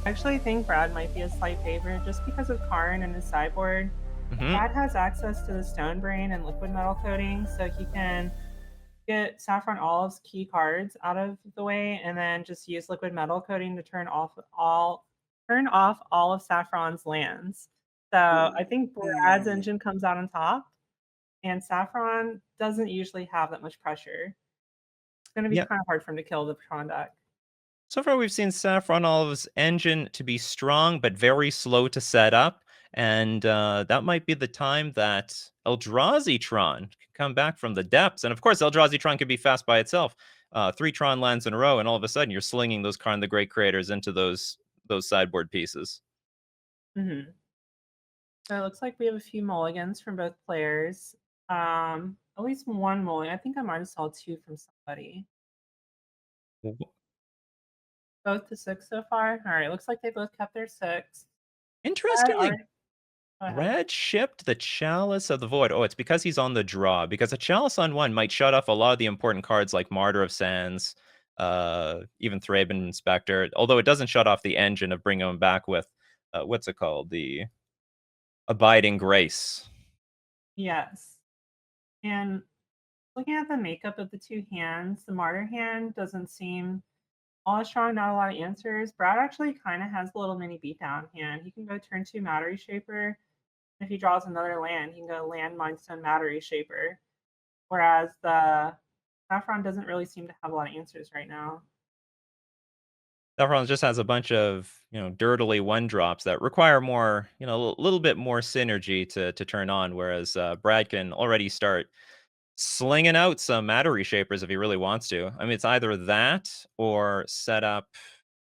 I actually think Brad might be a slight favorite just because of Karn and his sideboard. Hmm. Brad has access to the Stone Brain and Liquid Metal Coating, so he can get Saffron Olive's key cards out of the way and then just use Liquid Metal Coating to turn off all of Saffron's lands. So I think Brad's Mm. engine comes out on top, and Saffron doesn't usually have that much pressure. It's going to be Yeah. kind of hard for him to kill the Tron deck. So far, we've seen Saffron Olive's engine to be strong, but very slow to set up. And that might be the time that Eldrazi Tron can come back from the depths. And of course, Eldrazi Tron can be fast by itself. 3 Tron lands in a row, and all of a sudden, you're slinging those Karn the Great Creators into those sideboard pieces. Mm-hmm. So it looks like we have a few mulligans from both players. At least one mulligan. I think I might have saw two from somebody. W- Both to six so far. All right, looks like they both kept their six. Brad, Interestingly, go ahead. Brad shipped the Chalice of the Void. Oh, it's because he's on the draw. Because a Chalice on one might shut off a lot of the important cards like Martyr of Sands, even Thraben Inspector. Although it doesn't shut off the engine of bringing him back with, what's it called? The Abiding Grace. Yes. And looking at the makeup of the two hands, the martyr hand doesn't seem all that strong, not a lot of answers. Brad actually kind of has a little mini beatdown hand. He can go turn two Mattery Shaper. If he draws another land, he can go land Mindstone Mattery Shaper. Whereas the Saffron doesn't really seem to have a lot of answers right now. Saffron just has a bunch of, dirtily one drops that require more, a little bit more synergy to turn on. Whereas Brad can already start slinging out some matter reshapers if he really wants to. I mean, it's either that or set up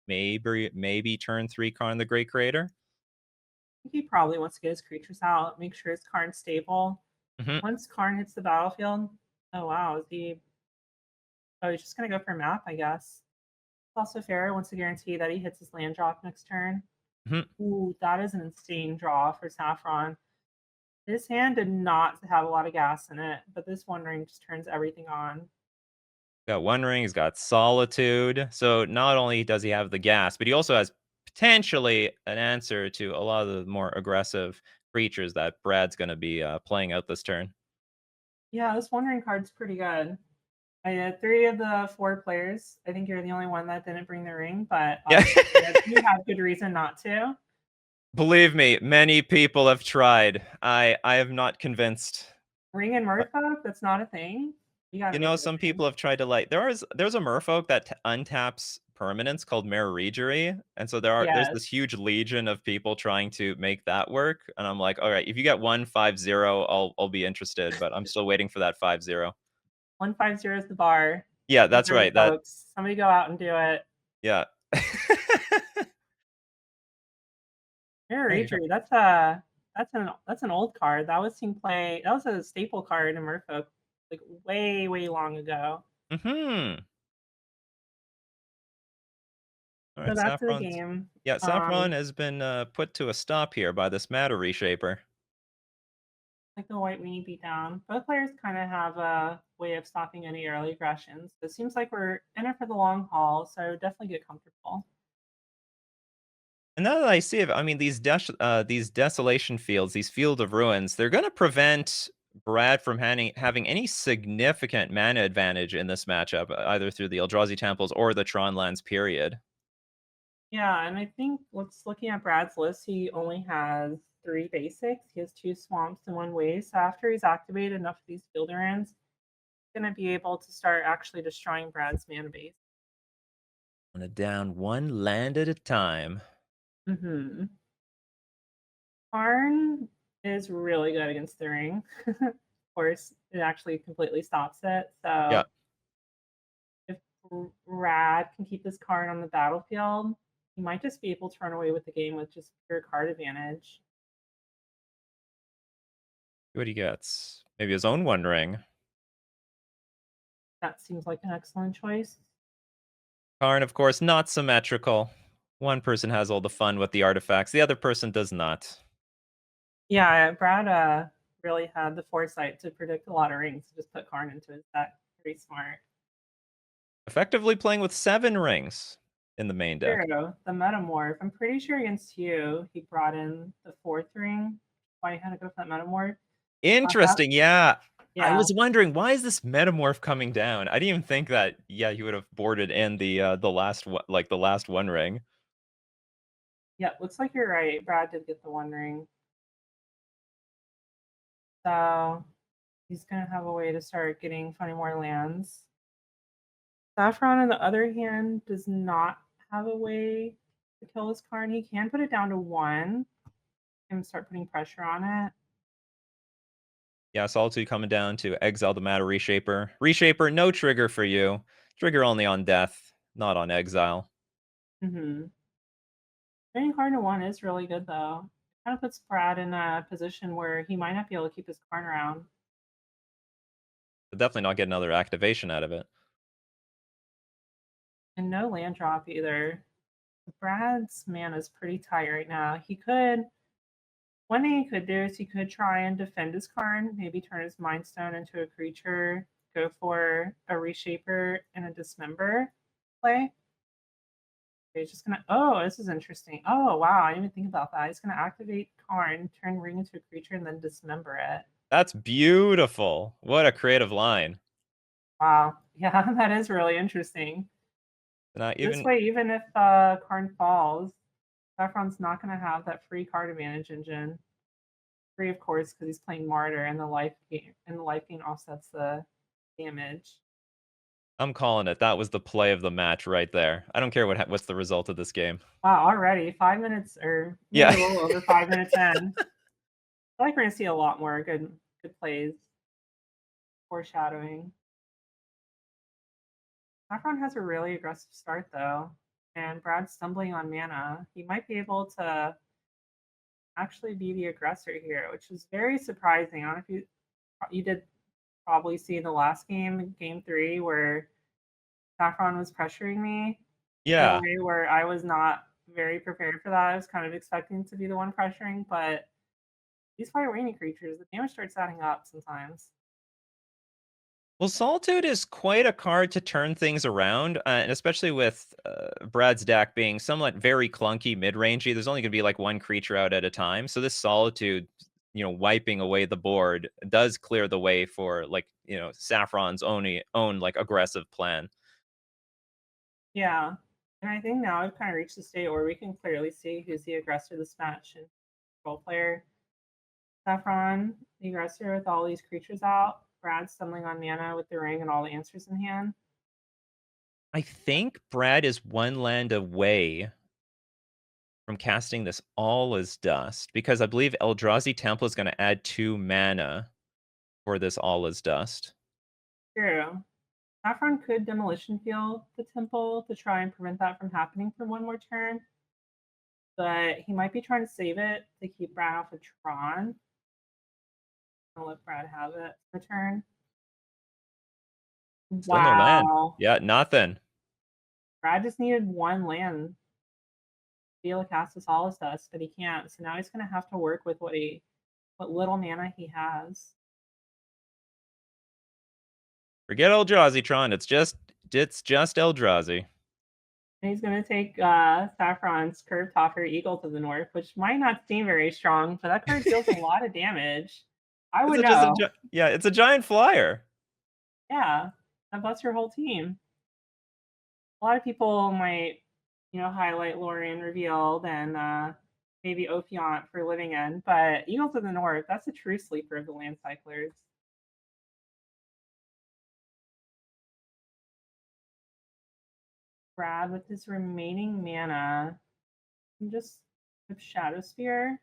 maybe turn 3 Karn the Great Creator. I think he probably wants to get his creatures out, make sure his Karn's stable. Hmm. Once Karn hits the battlefield, oh wow, is he? Oh, he's just gonna go for a map, I guess. It's also fair. Wants to guarantee that he hits his land drop next turn. Hmm. Ooh, that is an insane draw for Saffron. His hand did not have a lot of gas in it, but this One Ring just turns everything on. Got One Ring, he's got Solitude. So not only does he have the gas, but he also has potentially an answer to a lot of the more aggressive creatures that Brad's going to be playing out this turn. Yeah, this One Ring card's pretty good. I had three of the four players. I think you're the only one that didn't bring the ring, but Yeah. obviously you have good reason not to. Believe me, many people have tried. I have not convinced. Ring and Merfolk, that's not a thing. You gotta make it a Some thing. people have tried to like there's a merfolk that untaps permanents called Marigery, and so there's this Yes. huge legion of people trying to make that work, and I'm like, all right, if you get 150, I'll be interested, but I'm still waiting for that 50. 150 is the bar. Yeah, You that's heard it, right. That folks. Somebody go out and do it. yeah. Mirror There you go. Reachery, that's an old card. That was team play. That was a staple card in Merfolk like way, way long ago. Mhm. All So right, that's the Saffron's game. yeah, Saffron has been put to a stop here by this matter reshaper. Like the white weenie beat down. Both players kind of have a way of stopping any early aggressions. It seems like we're in it for the long haul, so definitely get comfortable. And now that I see it, I mean, these desolation fields, these field of ruins, they're going to prevent Brad from having any significant mana advantage in this matchup, either through the Eldrazi temples or the Tron lands. Period. Yeah, and I think let's looking at Brad's list, he only has three basics. He has two swamps and one waste. So after he's activated enough of these field errands, he's gonna be able to start actually destroying Brad's mana base. On a down one land at a time. Mm-hmm. Karn is really good against the ring. Of course, it actually completely stops it. Yeah. So if Rad can keep this card on the battlefield, he might just be able to run away with the game with just pure card advantage. See what he gets. Maybe his own One Ring. That seems like an excellent choice. Karn, of course, not symmetrical. One person has all the fun with the artifacts, the other person does not. Yeah, Brad really had the foresight to predict a lot of rings to just put Karn into his deck. Pretty smart. Effectively playing with 7 rings. in the main deck. True, the Metamorph. I'm pretty sure against you, he brought in the 4th ring. Why you had to go for that Metamorph. Not that Interesting, yeah. I yeah. was wondering, why is this Metamorph coming down? I didn't even think that, yeah, he would have boarded in the last one like, the last One Ring. Yeah, looks like you're right. Brad did get the 1 ring. So he's gonna have a way to start getting 20 more lands. Saffron, on the other hand, does not have a way to kill this card. He can put it down to 1 and start putting pressure on it. Yeah, Solitude coming down to exile the Matter Reshaper. Reshaper, no trigger for you. Trigger only on death, not on exile. Mm-hmm. Turning card to 1 is really good, though. It kind of puts Brad in a position where he might not be able to keep his card around. But definitely not get another activation out of it. And no land drop either. Brad's mana is pretty tight right now. He could one thing he could do is he could try and defend his card, maybe turn his Mind Stone into a creature, go for a Reshaper and a Dismember play. He's just gonna. Oh, this is interesting. Oh wow, I didn't even think about that. He's gonna activate Karn, turn Ring into a creature, and then Dismember it. That's beautiful. What a creative line. Wow, yeah, that is really interesting. Not This even way, even if Karn falls, Saffron's not gonna have that free card advantage engine. Free, of course, because he's playing Martyr, and the life gain offsets the damage. I'm calling it. That was the play of the match right there. I don't care what's the result of this game. Wow, already 5 minutes, or maybe Yeah. a little over 5 minutes in. I feel like we're gonna see a lot more good plays. Foreshadowing. Saffron has a really aggressive start though, and Brad's stumbling on mana. He might be able to actually be the aggressor here, which is very surprising. I don't know if you did probably see the last game, game 3, where Saffron was pressuring me in a Yeah. way where I was not very prepared for that. I was kind of expecting to be the one pressuring, but these fire raining creatures, the damage starts adding up sometimes. Well, Solitude is quite a card to turn things around, and especially with Brad's deck being somewhat very clunky, mid-rangey. There's only going to be like one creature out at a time, so this Solitude, wiping away the board does clear the way for like Saffron's own like aggressive plan. Yeah. And I think now we've kind of reached the state where we can clearly see who's the aggressor this match and role player. Saffron, the aggressor with all these creatures out. Brad stumbling on mana with the ring and all the answers in hand. I think Brad is one land away from casting this All Is Dust because I believe Eldrazi Temple is going to add 2 mana for this All Is Dust. True. Saffron could demolition field the temple to try and prevent that from happening for one more turn, but he might be trying to save it to keep Brad off of Tron. I'll let Brad have it for turn. Still no land. Wow. Yeah, nothing. Brad just needed 1 land to be able to cast this Hollis Dust, but he can't. So now he's gonna have to work with what little mana he has. Forget Eldrazi Tron. It's just Eldrazi. And he's gonna take Saffron's Curve Topper Eagle to the north, which might not seem very strong, but that card deals a lot of damage. I would know. Yeah, it's a giant flyer. Yeah, that busts your whole team. A lot of people might, highlight Lorien Revealed and maybe Ophiont for Living End, but Eagle to the North, that's a true sleeper of the land cyclers. Brad with his remaining mana can just with Shadow Spear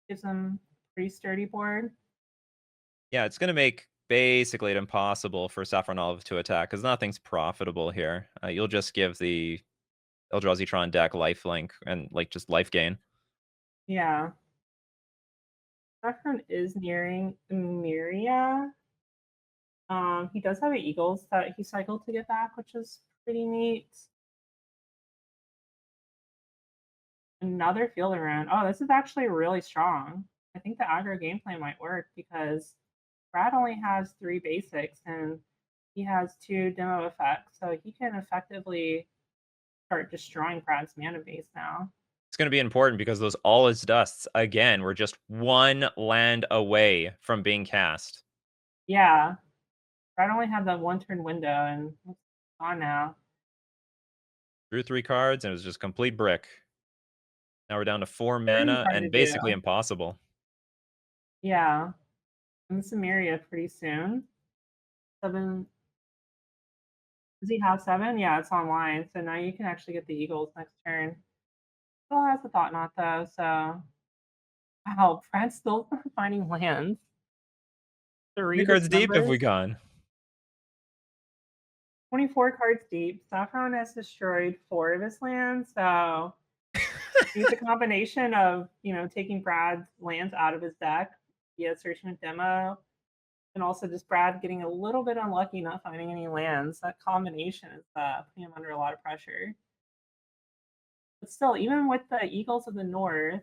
gives him a pretty sturdy board. Yeah, it's gonna make basically it impossible for Saffron Olive to attack because nothing's profitable here. You'll just give the Eldrazi Tron deck lifelink and like just life gain. Yeah. Saffron is nearing Miria. He does have Eagles that he cycled to get back, which is pretty neat. Another field around. Oh, this is actually really strong. I think the aggro gameplay might work because Brad only has 3 basics and he has 2 demo effects, so he can effectively start destroying Brad's mana base now. It's gonna be important because those all is dusts, again, were just 1 land away from being cast. Yeah, Brad only had that 1 turn window and it's gone now. Drew 3 cards, and it was just complete brick. Now we're down to 4 Pretty mana hard to and do. basically impossible. Yeah, and Samaria pretty soon. 7 does he have 7? Yeah, it's online, so now you can actually get the Eagles next turn. Still has the Thought Knot though, so wow, Brad's still finding lands. 3 3 cards deep if we Dismembers. gone. 24 cards deep. Saffron has destroyed 4 of his lands, so he's a combination of, taking Brad's lands out of his deck via Search and Demo, and also just Brad getting a little bit unlucky not finding any lands. That combination is putting him under a lot of pressure. But still, even with the Eagles of the North,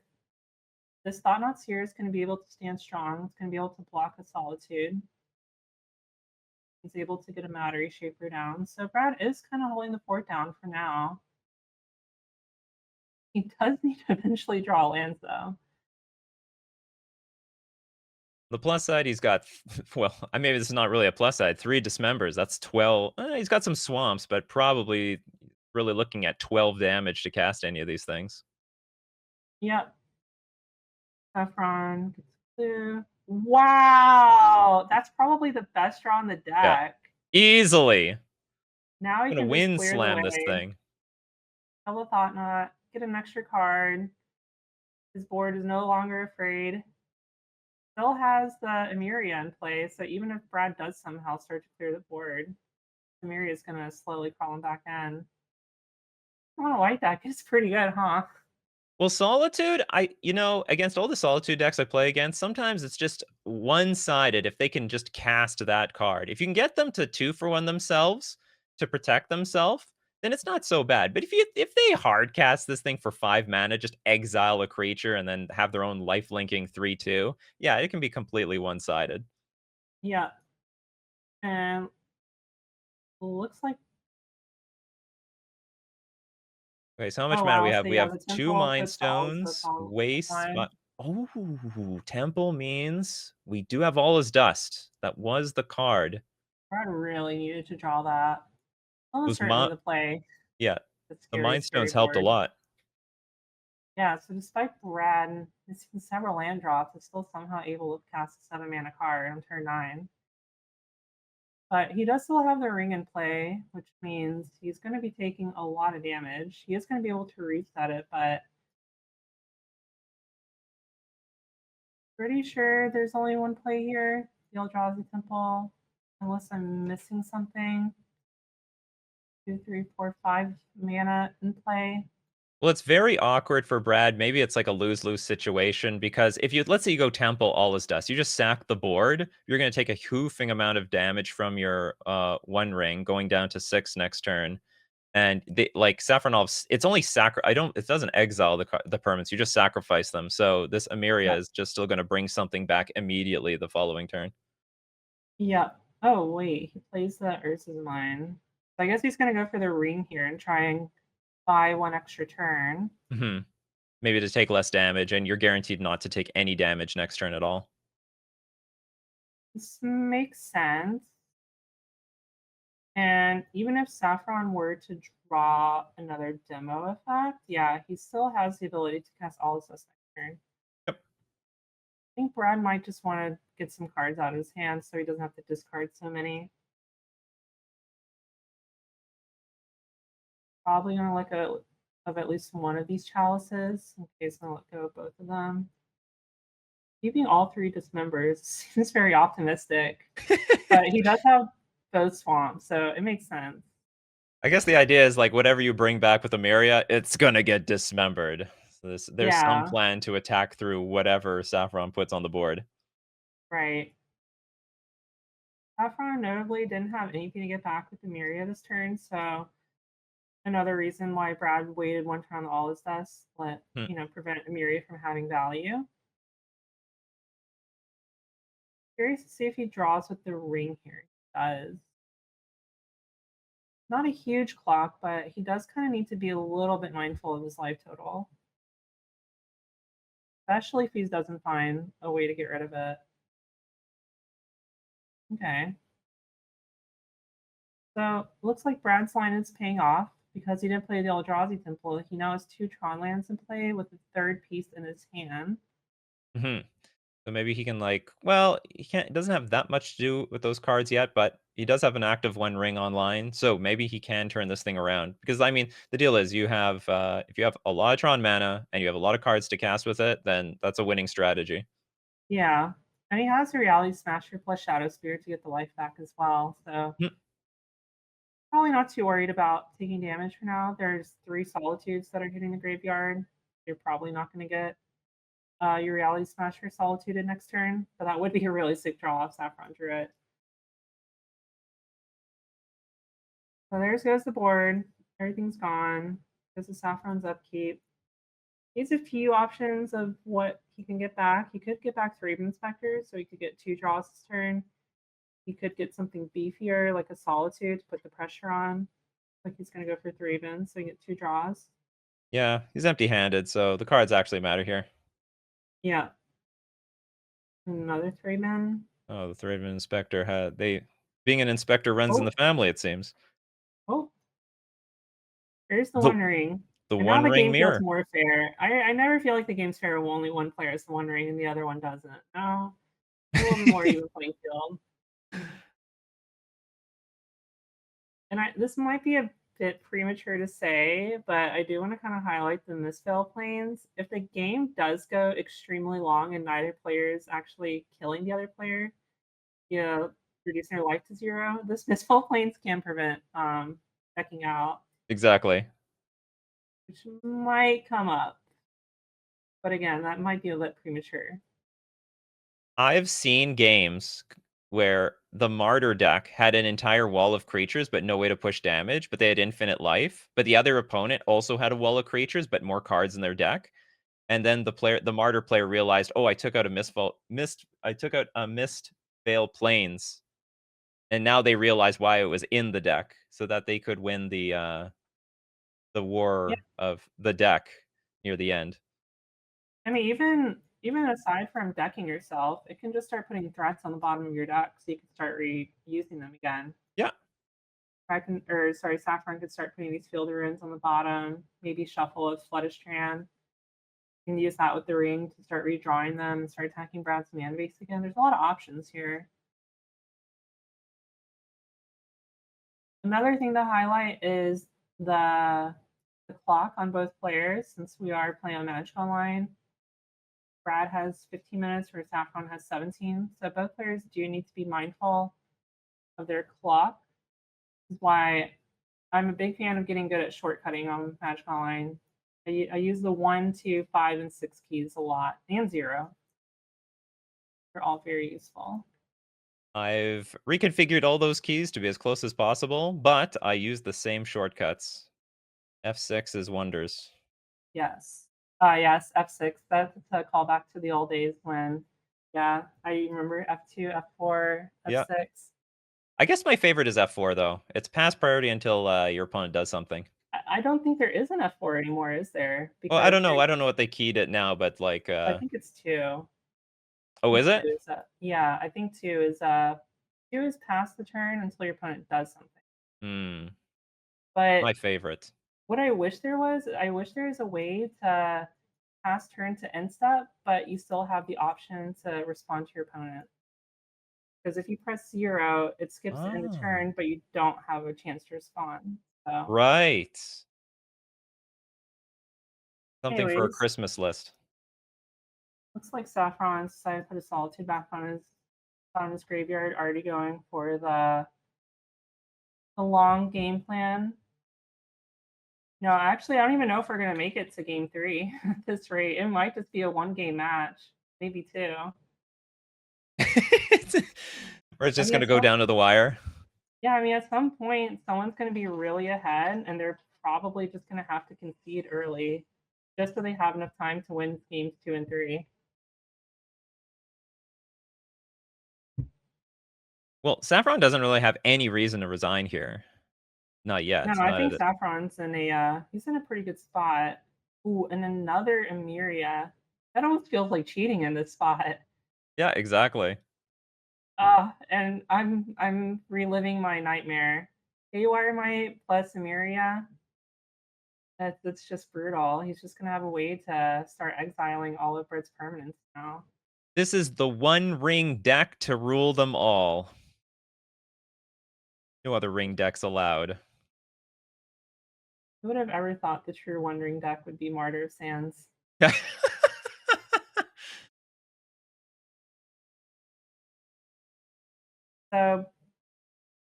this Thought Knot Seer is going to be able to stand strong. It's going to be able to block a Solitude. He's able to get a Matter Shaper down. So Brad is kind of holding the fort down for now. He does need to eventually draw lands, though. The plus side, he's got, well, maybe this is not really a plus side, 3 Dismembers, that's 12. He's got some swamps, but probably really looking at 12 damage to cast any of these things. Yep. Saffron gets clue. Wow! That's probably the best draw in the Yeah. deck. Easily. Now I'm he gonna can just win clear the slam this way. thing. Kill the Thought Knot, get an extra card. His board is no longer afraid. Still has the Emeria in play, so even if Brad does somehow start to clear the board, Emeria is going to slowly crawl him back in. I want to white deck. It's pretty good, huh? Well, Solitude, against all the Solitude decks I play against, sometimes it's just one-sided if they can just cast that card. If you can get them to 2 for 1 themselves to protect themselves, then it's not so bad. But if they hard cast this thing for 5 mana, just exile a creature and then have their own life-linking 3/2, yeah, it can be completely one-sided. Yeah. And looks like, Okay, so how much oh mana we wow, have? so We yeah, have the 2 temple Mind puts all the Stones, all Waste, line. oh, Temple means we do have All is Dust. That was the card. Brad really needed to draw that. Almost Those certainly mi the play. Yeah, The the scary, Mind scary Stones helped a board. lot. Yeah, so despite Brad missing several land drops, is still somehow able to cast a 7 mana card on turn 9. But he does still have the ring in play, which means he's going to be taking a lot of damage. He is going to be able to reset it, but pretty sure there's only one play here. The Eldrazi Temple, unless I'm missing something. 2, 3, 4, 5 mana in play. Well, it's very awkward for Brad. Maybe it's like a lose-lose situation because if you let's say you go Temple, All is Dust, you just sack the board, you're gonna take a hoofing amount of damage from your, 1 ring, going down to 6 next turn. And they like Saffronov's it's only it doesn't exile the permanents, you just sacrifice them. So this Emeria Yep. is just still gonna bring something back immediately the following turn. Yep. Oh, wait. He plays the Urza's Mine. So I guess he's going to go for the ring here and try and buy 1 extra turn. Mhm. Maybe to take less damage, and you're guaranteed not to take any damage next turn at all. This makes sense. And even if Saffron were to draw another demo effect, yeah, he still has the ability to cast all his next turn. Yep. I think Brad might just want to get some cards out of his hand so he doesn't have to discard so many. Probably gonna let go of at least one of these chalices in case I let go of both of them. Keeping all 3 dismembers seems very optimistic, but he does have both swamps, so it makes sense. I guess the idea is, like, whatever you bring back with Emeria, it's gonna get dismembered. So there's some Yeah, plan to attack through whatever Saffron puts on the board. right. Saffron notably didn't have anything to get back with the Myria this turn, so another reason why Brad waited 1 turn on the all is dust, Hmm. prevent Myria from having value. Curious to see if he draws with the ring here. He does. Not a huge clock, but he does kind of need to be a little bit mindful of his life total, especially if he doesn't find a way to get rid of it. Okay. So looks like Brad's line is paying off because he didn't play the Eldrazi Temple. He now has 2 Tron lands in play with the third piece in his hand. Mhm. So maybe he can like well, he can't doesn't have that much to do with those cards yet, but he does have an active One Ring online, so maybe he can turn this thing around. Because I mean, the deal is you have if you have a lot of Tron mana and you have a lot of cards to cast with it, then that's a winning strategy. Yeah. And he has a Reality Smasher plus Shadow Spear to get the life back as well. So Hmm. probably not too worried about taking damage for now. There's 3 Solitudes that are hitting the graveyard. You're probably not going to get your Reality Smasher Solitude next turn, but that would be a really sick draw if Saffron drew it. So there goes the board. Everything's gone. This is Saffron's upkeep. He has a few options of what he can get back. He could get back 3 Inspectors, so he could get 2 draws this turn. He could get something beefier, like a Solitude, to put the pressure on. Like he's going to go for 3 Vins, so he get 2 draws. Yeah, he's empty-handed, so the cards actually matter here. Yeah. Another 3 men. Oh, the Thraven Inspector had they being an inspector runs in Oh, the family, it seems. oh, there's the The One Ring. the And now One the Ring game feels mirror. more fair. I never feel like the game's fair when only one player has the One Ring and the other one doesn't. No, a little bit more even playing field. And this might be a bit premature to say, but I do want to kind of highlight the misfill planes. If the game does go extremely long and neither player is actually killing the other player, you know, reducing their life to 0, this misfill planes can prevent checking out, Exactly. which might come up. But again, that might be a bit premature. I've seen games where the Martyr deck had an entire wall of creatures, but no way to push damage, but they had infinite life. But the other opponent also had a wall of creatures, but more cards in their deck. And then the Martyr player realized, oh, I took out a I took out a mist veil planes, and now they realize why it was in the deck, so that they could win the Yeah, war of the deck near the end. I mean, even aside from decking yourself, it can just start putting threats on the bottom of your deck, so you can start reusing them again. Yeah, Saffron could start putting these field runes on the bottom, maybe shuffle a Floodistran, and use that with the ring to start redrawing them and start attacking Brad's mana base again. There's a lot of options here. Another thing to highlight is the the clock on both players, since we are playing on Magic Online. Brad has 15 minutes where Saffron has 17. So both players do need to be mindful of their clock. This is why I'm a big fan of getting good at shortcutting on Magic Online. I use the 1, 2, 5, and 6 keys a lot, and 0. They're all very useful. I've reconfigured all those keys to be as close as possible, but I use the same shortcuts. F6 is wonders. Yes. Yes, F6. That's a callback to the old days when, yeah, I remember F2, F4, Yeah. F6. I guess my favorite is F4 though. It's pass priority until your opponent does something. I don't think there is an F4 anymore, is there? Well, I Because don't know. I don't know what they keyed it now, but like I think it's 2. oh, is it? Yeah, I think 2 is pass the turn until your opponent does something. Hmm. But My favorite. what I wish there was a way to pass turn to end step, but you still have the option to respond to your opponent. Because if you press 0, it skips the end of Oh. turn, but you don't have a chance to respond. So, Right. Something for a anyways, Christmas list. looks like Saffron decided to put a Solitude back on his graveyard, already going for the long game plan. No, actually, I don't even know if we're gonna make it to game 3 at this rate. It might just be a 1 game match, maybe 2. Or it's I just mean, gonna at go some down to the wire. yeah, I mean, at some point, someone's gonna be really ahead, and they're probably just gonna have to concede early, just so they have enough time to win games 2 and 3. Well, Saffron doesn't really have any reason to resign here. Not No, yet. I Not think at Saffron's in a he's in a pretty good spot. Ooh, and another Emeria. That almost feels like cheating in this spot. Yeah, exactly. And I'm reliving my nightmare. Haywire Might plus Emeria. That's just brutal. He's just gonna have a way to start exiling all of Brit's permanents now. This is the One Ring deck to rule them all. No other ring decks allowed. Who would have ever thought the true Wandering deck would be Martyr of Sands? So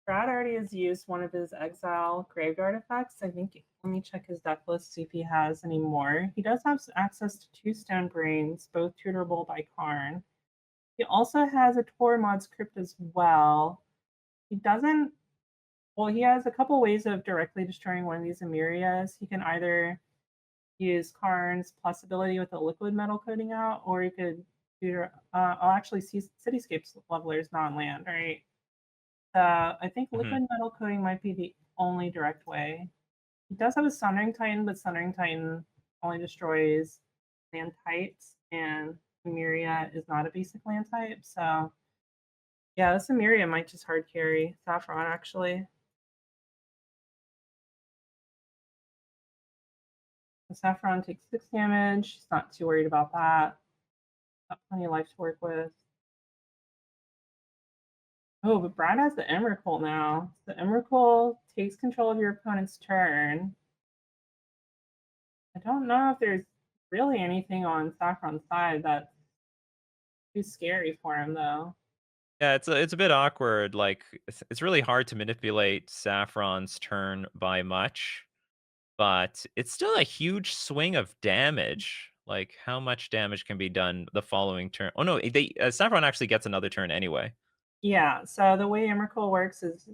Brad already has used one of his exile graveyard effects. I think let me check his deck list, see if he has any more. He does have access to 2 Stone Brains, both tutorable by Karn. He also has a Tormod's Crypt as well. He doesn't well, he has a couple ways of directly destroying one of these Emirias. He can either use Karn's plus ability with a liquid metal coating out, or he could tutor I'll actually see Cityscapes Leveler's non-land, right? I think Mhm. liquid metal coating might be the only direct way. He does have a Sundering Titan, but Sundering Titan only destroys land types, and Emeria is not a basic land type. So yeah, this Emeria might just hard carry Saffron actually. The Saffron takes 6 damage. She's not too worried about that. Got plenty of life to work with. Oh, but Brad has the Emrakul now. The Emrakul takes control of your opponent's turn. I don't know if there's really anything on Saffron's side that's too scary for him, though. Yeah, it's a bit awkward. Like it's really hard to manipulate Saffron's turn by much, but it's still a huge swing of damage. Like how much damage can be done the following turn? Oh no, Saffron actually gets another turn anyway. Yeah, so the way Emrakul works is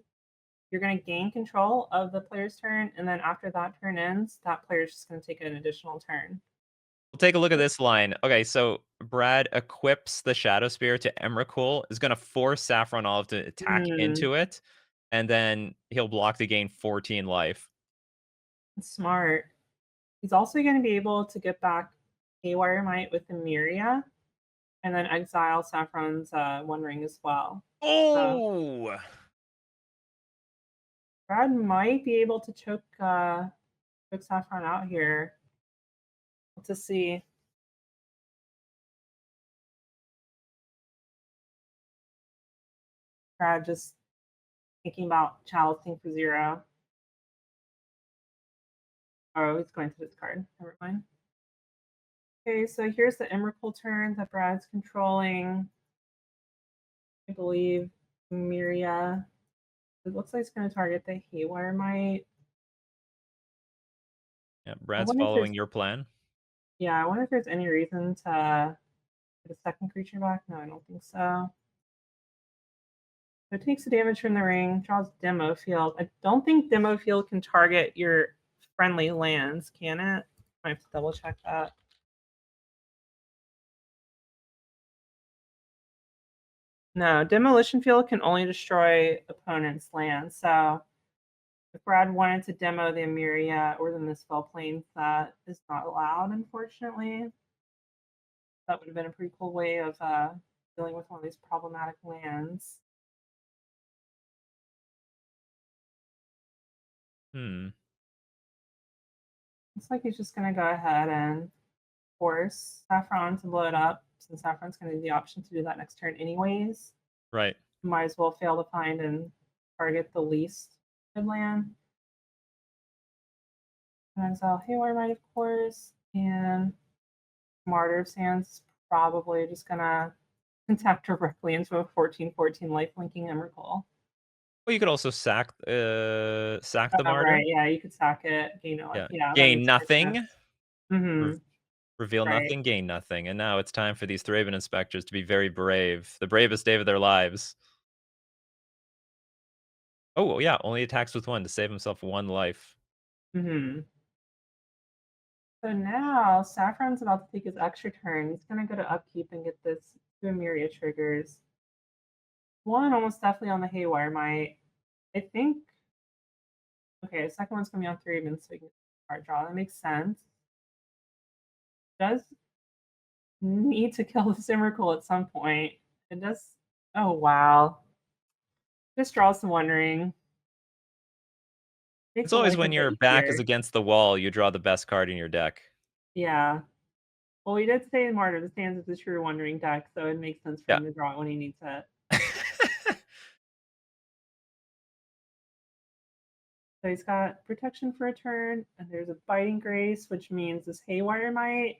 you're going to gain control of the player's turn, and then after that turn ends, that player's just going to take an additional turn. We'll take a look at this line. Okay, so Brad equips the Shadow Spear to Emrakul, is going to force Saffron Olive to attack Hmm, into it, and then he'll block to gain 14 life. smart. He's also going to be able to get back Haywire Might with Emeria, and then exile Saffron's One Ring as well. So Oh! Brad might be able to choke Saffron out here. To see. Brad just thinking about chalice for 0. Oh, he's going to discard. Never mind. Okay, so here's the Emrakul turn that Brad's controlling. I believe Miria. It looks like it's going to target the Haywire Might. Yeah, I Brad's wonder if there's following your plan. I wonder if there's any reason to get a second creature back. No, I don't think so. So it takes the damage from the ring, draws Demo Field. I don't think Demo Field can target your friendly lands, can it? I have to double check that. No, Demolition Field can only destroy opponent's land. So if Brad wanted to demo the Emiria or the Misspell Plains, that is not allowed, unfortunately. That would have been a pretty cool way of dealing with one of these problematic lands. Hmm. Looks like he's just going to go ahead and force Saffron to blow it up, since Saffron's going to have the option to do that next turn anyways. Right. Might as well fail to find and target the least good land. And exile Haywire Might, of course, and Martyr of Sands is probably just gonna tap directly into a 14/14 life linking Emrakul. Well, you could also sack the Oh, right, martyr. yeah, you could sack it, gain no life. Yeah. Yeah, that Gain makes more nothing. sense. Mm-hmm. Reveal Right. nothing, gain nothing. And now it's time for these Thraben inspectors to be very brave. The bravest day of their lives. Oh, well, yeah, only attacks with 1 to save himself 1 life. Mm-hmm. So now Saffron's about to take his extra turn. He's gonna go to upkeep and get this 2 Myria triggers. One almost definitely on the Haywire Might. I think Okay, the second one's gonna be on 3 even, so we can card draw. That makes sense. Does need to kill the Cymrical at some point. It does. Oh wow. Just draw some Wondering. Makes It's the always life a when bit your back is easier. against the wall, you draw the best card in your deck. Yeah. Well, we did say in Martyr, the stands is a true Wondering deck, so it makes sense for Yeah. him to draw it when he needs it. So he's got protection for a turn, and there's a Biting Grace, which means this Haywire Might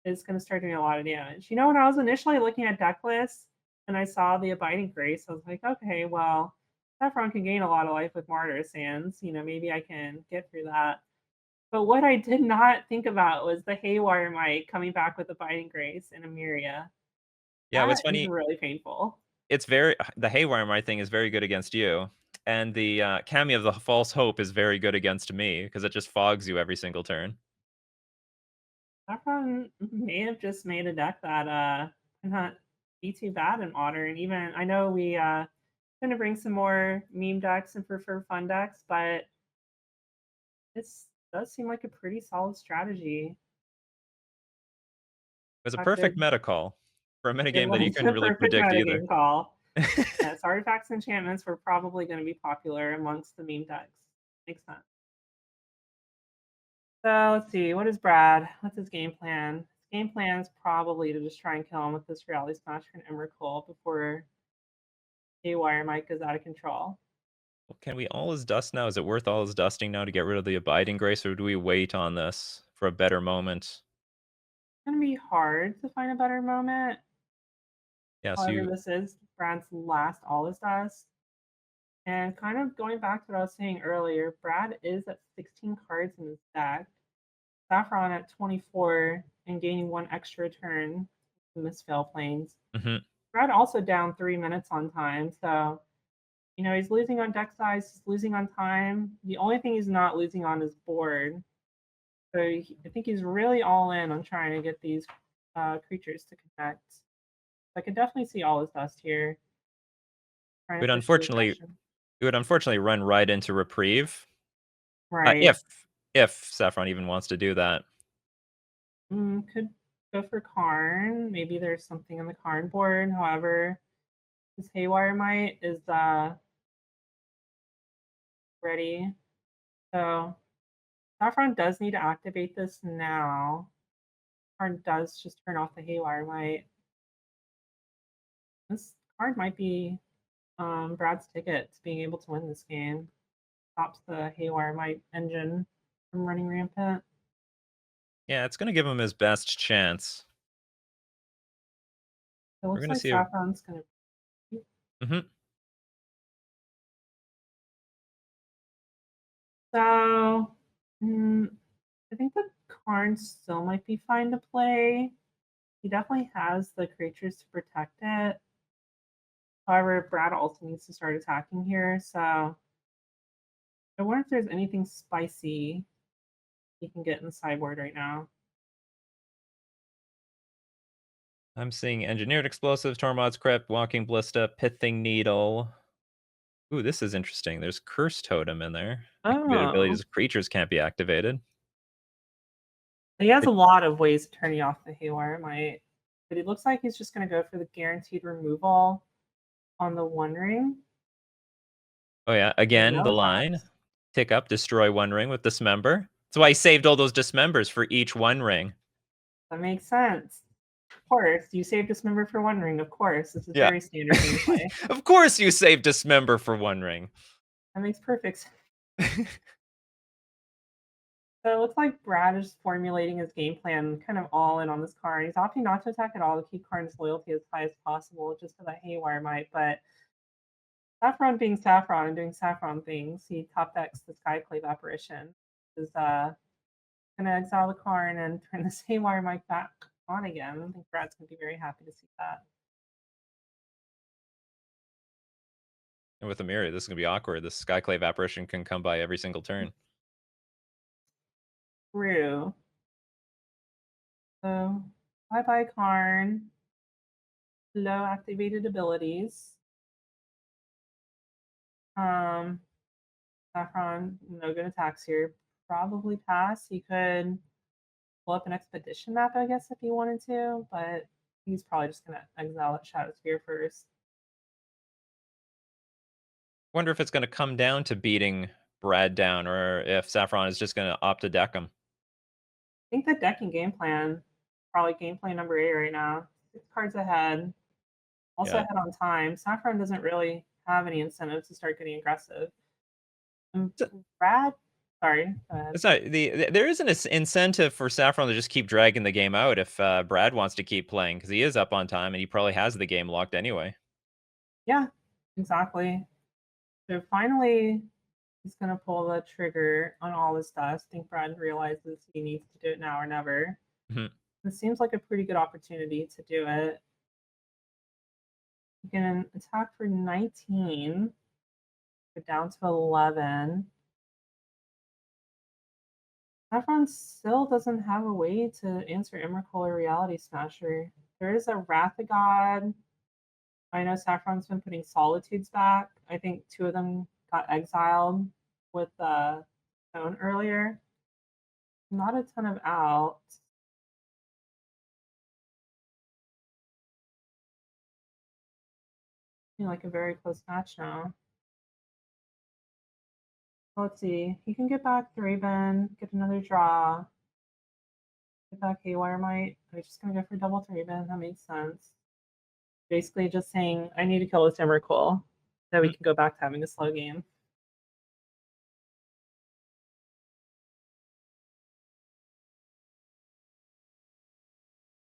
is going to start doing a lot of damage. You know, when I was initially looking at deck lists and I saw the Abiding Grace, I was like, okay, well, Saffron can gain a lot of life with Martyr Sands. You know, maybe I can get through that. But what I did not think about was the Haywire Might coming back with Abiding Grace and Emiria. Yeah, what's That is funny, really painful. it's very the Haywire thing is very good against you, and the, Kami of the False Hope is very good against me, because it just fogs you every single turn. Saffron may have just made a deck that not be too bad in modern. Even I know we gonna bring some more meme decks and for fun decks, but this does seem like a pretty solid strategy. It was a Fact perfect is, meta call for a it metagame that you was couldn't a really perfect predict either. metagame call. Yes, artifacts and enchantments were probably going to be popular amongst the meme decks. Makes sense. So let's see. What is Brad? What's his game plan? His game plan is probably to just try and kill him with this Reality Smasher and Emrakul before Haywire Mike goes out of control. Well, can we all as dust now? Is it worth all as dusting now to get rid of the Abiding Grace, or do we wait on this for a better moment? It's going to be hard to find a better moment. Yeah, so However, you this is Brad's last All Is Dust. And kind of going back to what I was saying earlier, Brad is at 16 cards in his deck. Saffron at 24 and gaining 1 extra turn in Misfail Plains. mhm. Brad also down 3 minutes on time, so you know he's losing on deck size, he's losing on time. The only thing he's not losing on is board. So I think he's really all in on trying to get these creatures to connect. I could definitely see all his dust here, trying It to would push the unfortunately aggression. it would unfortunately run right into Reprieve, Right. if Saffron even wants to do that. Could go for Karn. Maybe there's something on the Karn board. However, this Haywire Might is ready. So Saffron does need to activate this now. Karn does just turn off the Haywire Might. This card might be Brad's ticket to being able to win this game. Stops the Haywire Might engine from running rampant. Yeah, it's gonna give him his best chance. It We're looks gonna like see a Saffron's going to. mhm. So I think the Karn still might be fine to play. He definitely has the creatures to protect it. However, Brad also needs to start attacking here. So I wonder if there's anything spicy he can get in the sideboard right now. I'm seeing Engineered Explosives, Tormod's Crypt, Walking Ballista, Pithing Needle. Ooh, this is interesting. There's Curse Totem in there. Activated Oh, abilities, creatures can't be activated. he has It a lot of ways of turning off the Haywire Might, but it looks like he's just going to go for the guaranteed removal on the One Ring. oh yeah, So again, no the line. attacks. Pick up, destroy one ring with Dismember. That's why he saved all those Dismembers for each one ring. That makes sense. Of course, you save Dismember for One Ring. Of course, this is Yeah. very standard gameplay. Of course you save Dismember for one ring. That makes perfect sense. So it looks like Brad is formulating his game plan kind of all in on this card. He's opting not to attack at all to keep Karn's loyalty as high as possible, just for that Haywire Might. But Saffron being Saffron and doing Saffron things, he top decks the Skyclave Apparition. Is gonna exile the Karn and turn this Haywire Might back on again. I think Brad's gonna be very happy to see that. And with Emiria, this is gonna be awkward. This Skyclave Apparition can come by every single turn. True. So bye bye Karn. Low activated abilities. Um Saffron, no good attacks here. Probably pass. He could pull up an expedition map, I guess, if he wanted to, but he's probably just gonna exile that Shadow Spear first. Wonder if it's gonna come down to beating Brad down, or if Saffron is just gonna opt to deck him. I think the decking game plan, probably game plan number 8 right now. 6 cards ahead, also Yeah. ahead on time. Saffron doesn't really have any incentive to start getting aggressive. Um, So Brad, sorry, go ahead. it's not there is an incentive for Saffron to just keep dragging the game out if Brad wants to keep playing because he is up on time and he probably has the game locked anyway. Yeah, exactly. So finally, he's gonna pull the trigger on all this dust. I think Brad realizes he needs to do it now or never. Mhm. It seems like a pretty good opportunity to do it. You can attack for 19, go down to 11. Saffron still doesn't have a way to answer Emrakul or Reality Smasher. There is a Wrath of God. I know Saffron's been putting Solitudes back. I think 2 of them got exiled with Stone earlier. Not a ton of outs. Like a very close match now. Let's see. He can get back Thraben, get another draw, get back Haywire Might. I'm just gonna go for double Thraben. That makes sense. Basically, just saying I need to kill this Emrakul so we Mhm. can go back to having a slow game.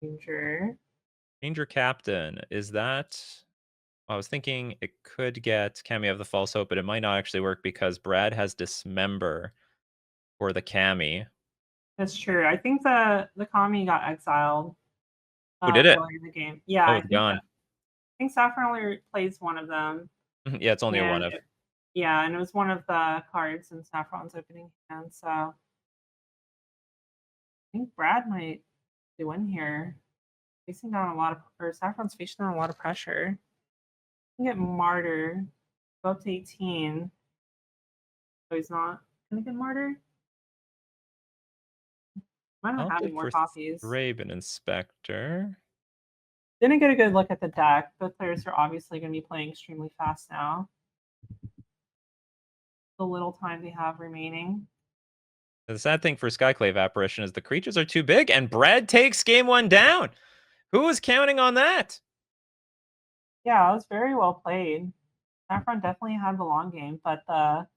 Danger. Ranger Captain, is that I was thinking it could get Cammy of the False Hope, but it might not actually work because Brad has Dismember for the Cammy. That's true. I think the Kami got exiled Oh, did it? earlier in the game. Yeah, Oh, I it's think gone. I think Saffron only plays one of them, Yeah, it's only a one and of. yeah, and it was one of the cards in Saffron's opening hand. So I think Brad might win here. Facing down a lot of, or Saffron's facing down a lot of pressure. You can get Martyr, go up to 18. So he's not gonna get Martyr. Might not have any Opted more for copies. Thraben Inspector. Didn't get a good look at the deck. Both players are obviously going to be playing extremely fast now. The little time they have remaining. The sad thing for Skyclave Apparition is the creatures are too big, and Brad takes game one down. Who was counting on that? Yeah, it was very well played. Saffron definitely had the long game, but the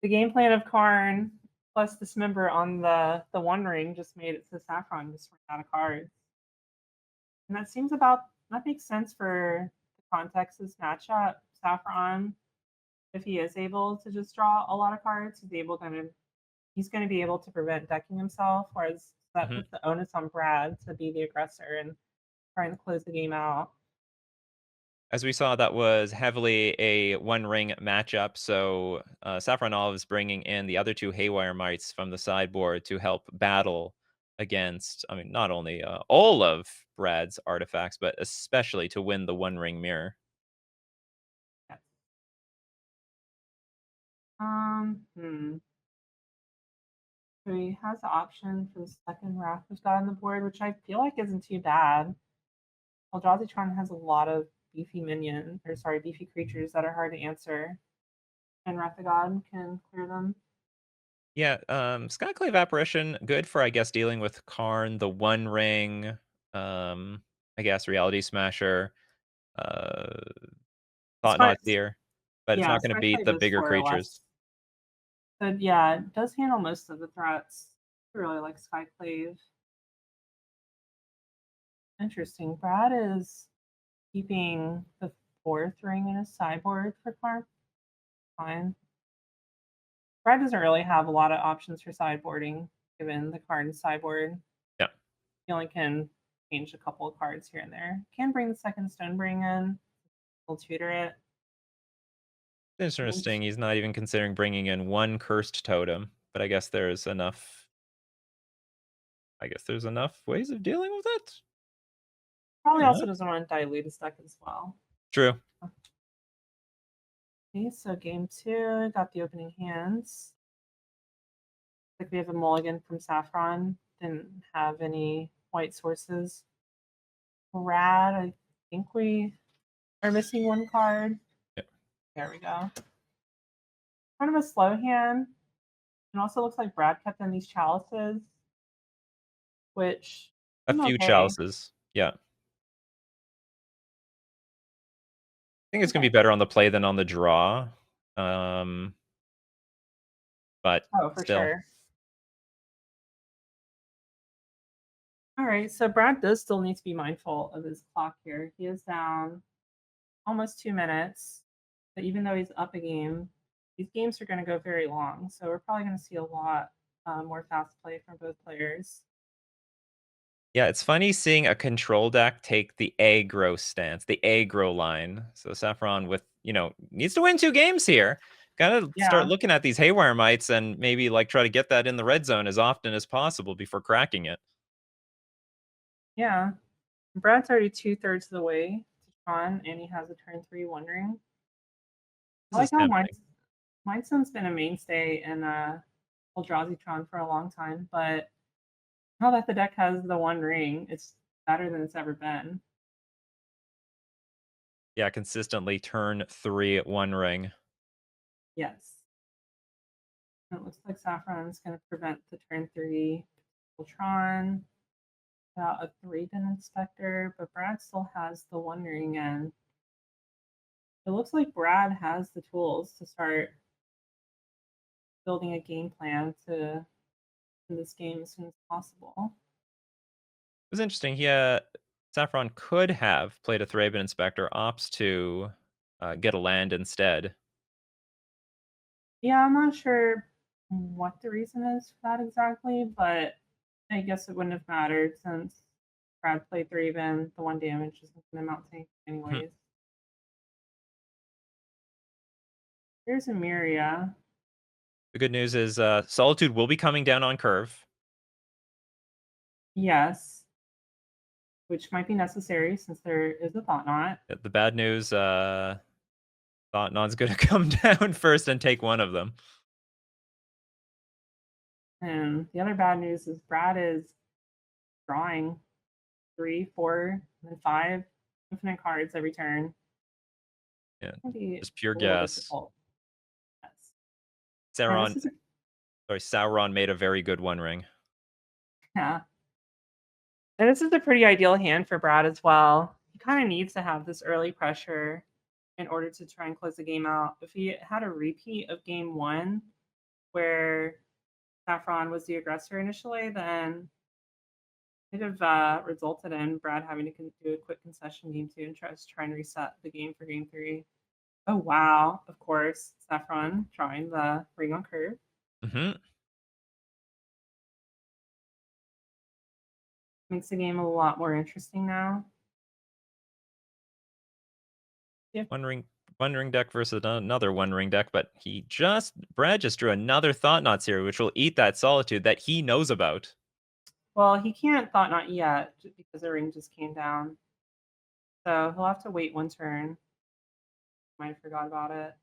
game plan of Karn plus Dismember on the One Ring just made it so Saffron just ran out of cards. And that makes sense for the context of this matchup. Saffron, if he is able to just draw a lot of cards, he's gonna be able to prevent decking himself, whereas that Mhm. puts the onus on Brad to be the aggressor and trying to close the game out. As we saw, that was heavily a one ring matchup. So Saffron Olive is bringing in the other two Haywire Mites from the sideboard to help battle against, I mean, not only all of Brad's artifacts, but especially to win the one ring mirror. Yes. Hmm. So he has the option for the second Wrath of God on the board, which I feel like isn't too bad. Eldrazi Tron has a lot of beefy creatures that are hard to answer, and Wrath of God can clear them. Yeah, Skyclave Apparition, good for, I guess, dealing with Karn, the One Ring, I guess, Reality Smasher, uh, Thought Sky, Knot Seer, but it's yeah, not going to beat Skyclave the is bigger 4 or less. creatures. But yeah, it does handle most of the threats. I really like Skyclave. Interesting. Brad is keeping the 4th ring in his sideboard for Clark. Fine. Brad doesn't really have a lot of options for sideboarding, given the card in sideboard. Yeah, He only can change a couple of cards here and there. Can bring the second Stonebring in. We'll tutor it. interesting. He's not even considering bringing in one Cursed Totem, but I guess there's enough ways of dealing with it. Probably Yeah, also doesn't want to dilute his deck as well. true. Okay, so game 2, got the opening hands. Like we have a mulligan from Saffron. Didn't have any white sources. Brad, I think we are missing one card. Yep. There we go. Kind of a slow hand. It also looks like Brad kept in these chalices, which A I'm few okay. chalices. Yeah. I think it's gonna be Okay. better on the play than on the draw. Um, but Oh, for still. sure. All right, so Brad does still need to be mindful of his clock here. He is down almost 2 minutes, but even though he's up a game, these games are going to go very long. So we're probably going to see a lot more fast play from both players. Yeah, it's funny seeing a control deck take the aggro stance, the aggro line. So Saffron with, needs to win 2 games here. Gotta start Yeah, looking at these haywire mites and maybe like try to get that in the red zone as often as possible before cracking it. yeah. Brad's already 2/3 of the way to Tron, and he has a turn 3 wondering. I This is like how tempting. Mindstone's been a mainstay in Eldrazi Tron for a long time, but now that the deck has the one ring, it's better than it's ever been. Yeah, consistently turn 3 1 ring. Yes. It looks like Saffron's going to prevent the turn 3 Tron. Got a 3-din inspector, but Brad still has the wondering, and it looks like Brad has the tools to start building a game plan to in this game as soon as possible. It was interesting. Saffron could have played a Thraben Inspector, opts to get a land instead. Yeah, I'm not sure what the reason is for that exactly, but I guess it wouldn't have mattered since Brad played 3-bin, the 1 damage isn't going to amount to anything Mhm. anyways. Here's a Miria. The good news is Solitude will be coming down on curve. Yes, which might be necessary since there is a Thought Knot. The bad news, Thought Non's gonna come down first and take one of them. And the other bad news is Brad is drawing 3, 4, and then 5 infinite cards every turn. Yeah, Can be just pure a little gas. difficult. Yes. And this Sauron, is a Sauron made a very good one ring. yeah. And this is a pretty ideal hand for Brad as well. He kind of needs to have this early pressure in order to try and close the game out. If he had a repeat of game 1 where Saffron was the aggressor initially, then it would have resulted in Brad having to do a quick concession game 2 and try and reset the game for game 3. Oh, wow. Of course, Saffron drawing the ring on curve. Hmm. Makes the game a lot more interesting now. Yeah. One ring deck versus another one ring deck, but Brad just drew another Thought Knots here, which will eat that Solitude that he knows about. Well, he can't Thought Not yet because the ring just came down. So he'll have to wait one turn. Might have forgot about it.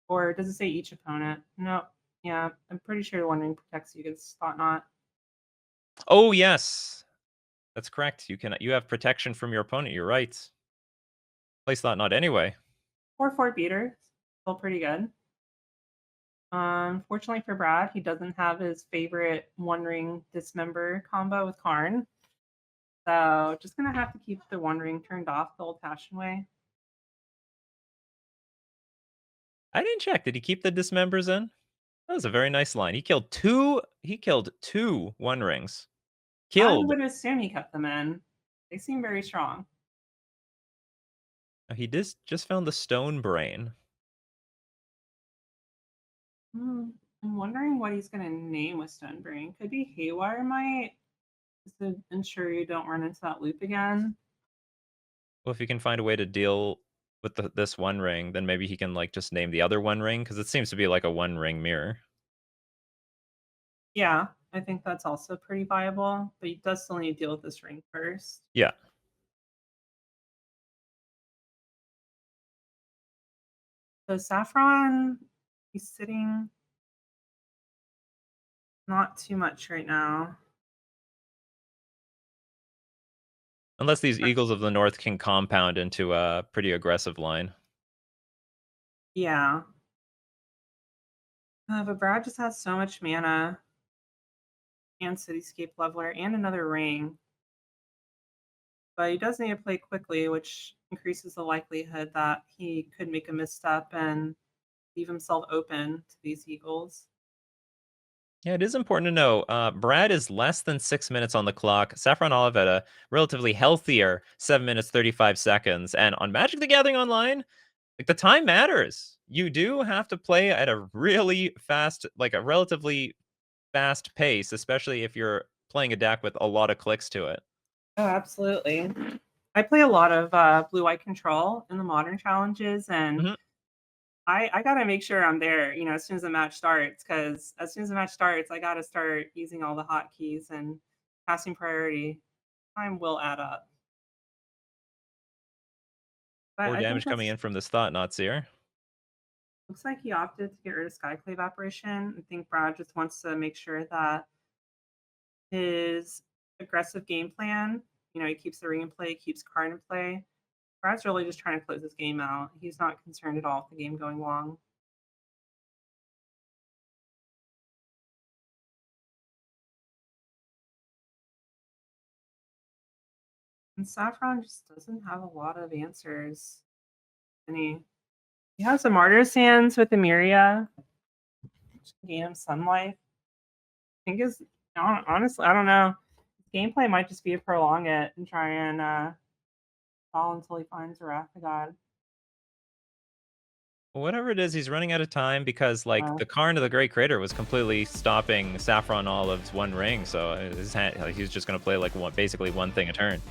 Or does it say each opponent? No. Yeah, I'm pretty sure one ring protects you against Thought Not. Oh yes, that's correct. You have protection from your opponent. You're right. Place Thought Knot anyway. 4/4 beater. Still pretty good. Fortunately for Brad, he doesn't have his favorite one ring dismember combo with Karn. So just gonna have to keep the one ring turned off the old fashioned way. I didn't check. Did he keep the dismembers in? That was a very nice line. He killed two. He killed two one rings. I Killed. would assume he kept them in. They seem very strong. He just found the stone brain. I'm wondering what he's gonna name with Stonebrain. Could be Haywire Might, just to ensure you don't run into that loop again. Well, if he can find a way to deal with this one ring, then maybe he can like just name the other one ring because it seems to be like a one ring mirror. Yeah, I think that's also pretty viable, but he does still need to deal with this ring first. Yeah. So Saffron, he's sitting not too much right now. Unless these Eagles of the North can compound into a pretty aggressive line. Yeah. But Brad just has so much mana and Cityscape Leveler and another ring. But he does need to play quickly, which increases the likelihood that he could make a misstep and leave himself open to these Eagles. Yeah, it is important to know. Brad is less than 6 minutes on the clock. Saffron Olive at a relatively healthier 7 minutes 35 seconds. And on Magic the Gathering Online, like the time matters. You do have to play at a really fast, like a relatively fast pace, especially if you're playing a deck with a lot of clicks to it. Oh, absolutely. I play a lot of blue-white control in the modern challenges, and Mhm. I gotta make sure I'm there, as soon as the match starts. Because as soon as the match starts, I gotta start using all the hotkeys and passing priority. Time will add up. But More I think damage coming that's in from this Thought-Knot Seer. looks like he opted to get rid of Skyclave Apparition. I think Brad just wants to make sure that his aggressive game plan, he keeps the ring in play, keeps card in play. Brad's really just trying to close this game out. He's not concerned at all with the game going long. And Saffron just doesn't have a lot of answers. And he has a Martyr's Hands with Emiria, which can gain him Sunlight. I think is honestly, I don't know. Gameplay might just be to prolong it and try and fall until he finds a Wrath of God. Whatever it is, he's running out of time because, like, Uh, the Karn of the Great Creator was completely stopping Saffron Olive's one ring, so his hand, like, he's just gonna play, like, basically one thing a turn.